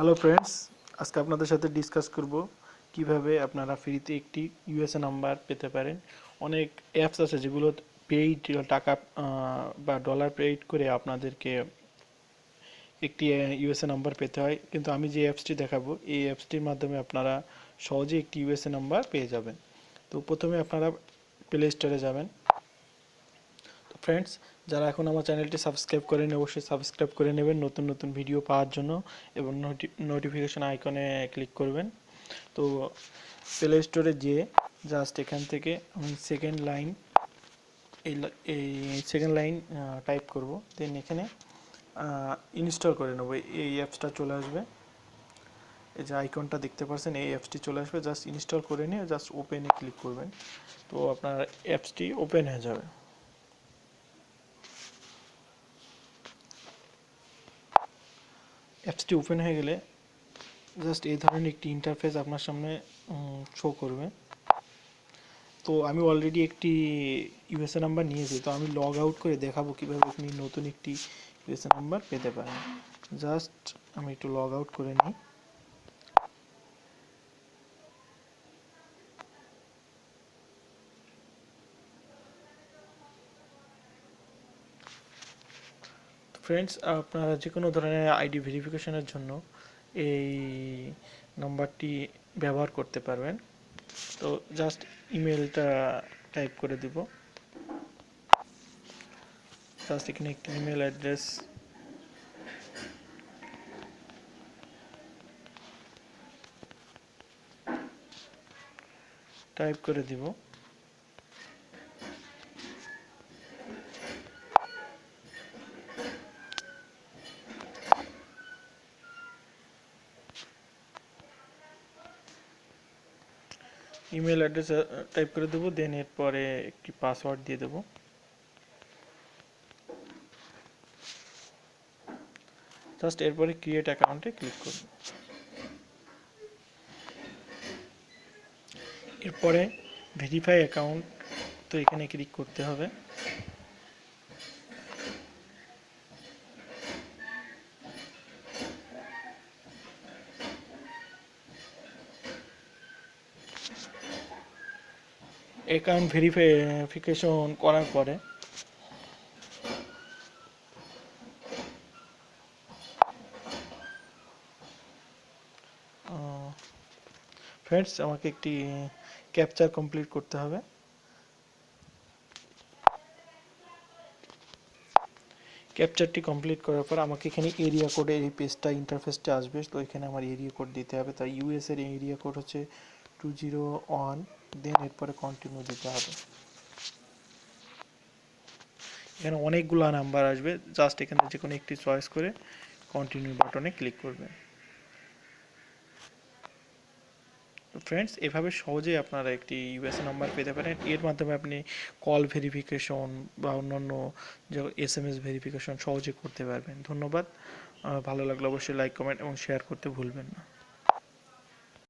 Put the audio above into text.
Hello friends, আজকে আপনাদের সাথে ডিসকাস করব কিভাবে আপনারা ফ্রিতে একটি ইউএসএ নাম্বার পেতে পারেন। অনেক অ্যাপস আছে যেগুলো পেইড টাকা বা ডলার পেইড করে আপনাদেরকে একটি ইউএসএ নাম্বার পেতে হয়, কিন্তু আমি যে অ্যাপসটি দেখাবো এই অ্যাপসটির মাধ্যমে আপনারা সহজে একটি ইউএসএ নাম্বার পেয়ে যাবেন। তো প্রথমে আপনারা প্লে স্টোরে যাবেন। তো ফ্রেন্ডস, যারা এখন আমার চ্যানেলটি সাবস্ক্রাইব করেন অবশ্যই সাবস্ক্রাইব করে নেবেন নতুন নতুন ভিডিও পাওয়ার জন্য, এবং নোটিফিকেশন আইকনে ক্লিক করবেন। তো প্লে স্টোরে যেয়ে জাস্ট এখান থেকে আমি সেকেন্ড লাইন এই সেকেন্ড লাইন টাইপ করব, দেন এখানে ইনস্টল করে নেব। এই অ্যাপসটা চলে আসবে, এই যে আইকনটা দেখতে পাচ্ছেন এই অ্যাপসটি চলে আসবে। জাস্ট ইনস্টল করে নিয়ে জাস্ট ওপেনে ক্লিক করবেন, তো আপনার অ্যাপসটি ওপেন হয়ে যাবে। অ্যাপসটি ওপেন হয়ে গেলে জাস্ট এই ধরনের একটি ইন্টারফেস আপনার সামনে শো করবে। তো আমি অলরেডি একটি ইউএসএ নাম্বার নিয়েছি, তো আমি লগ আউট করে দেখাবো কীভাবে আপনি নতুন একটি ইউএসএ নাম্বার পেতে পারেন। জাস্ট আমি একটু লগ আউট করে নিই। ফ্রেন্ডস, আপনারা যে কোনো ধরনের আইডি ভেরিফিকেশনের জন্য এই নাম্বারটি ব্যবহার করতে পারবেন। তো জাস্ট ইমেলটা টাইপ করে দিব। জাস্ট এখানে একটি ইমেল অ্যাড্রেস টাইপ করে দিব। ইমেল অ্যাড্রেস টাইপ করে দেবো, দেন এরপরে একটি পাসওয়ার্ড দিয়ে দেবো। জাস্ট এরপরে ক্রিয়েট অ্যাকাউন্টে ক্লিক করব। এরপরে ভেরিফাই অ্যাকাউন্ট, তো এখানে ক্লিক করতে হবে। অ্যাকাউন্ট ভেরিফিকেশন করার পরে ফ্রেন্ডস আমাকে একটি ক্যাপচার কমপ্লিট করতে হবে। ক্যাপচারটি কমপ্লিট করার পর আমাকে এখানে এরিয়া কোডে এই পেজটা ইন্টারফেসটা আসবে, তো এখানে আমার এরিয়া কোড দিতে হবে। তাই ইউএস এর এরিয়া কোড হচ্ছে 201, দেন এরপরে কন্টিনিউ দিতে হবে। এখানে অনেকগুলো নাম্বার আসবে, জাস্ট এখানে যে কোনো একটি চয়েস করে কন্টিনিউ বাটনে ক্লিক করবেন। ফ্রেন্ডস, এভাবে সহজেই আপনারা একটি ইউএসএ নাম্বার পেতে পারেন। এর মাধ্যমে আপনি কল ভেরিফিকেশন বা অন্যান্য যে এসএমএস ভেরিফিকেশন সহজে করতে পারবেন। ধন্যবাদ। ভালো লাগলে অবশ্যই লাইক, কমেন্ট এবং শেয়ার করতে ভুলবেন না।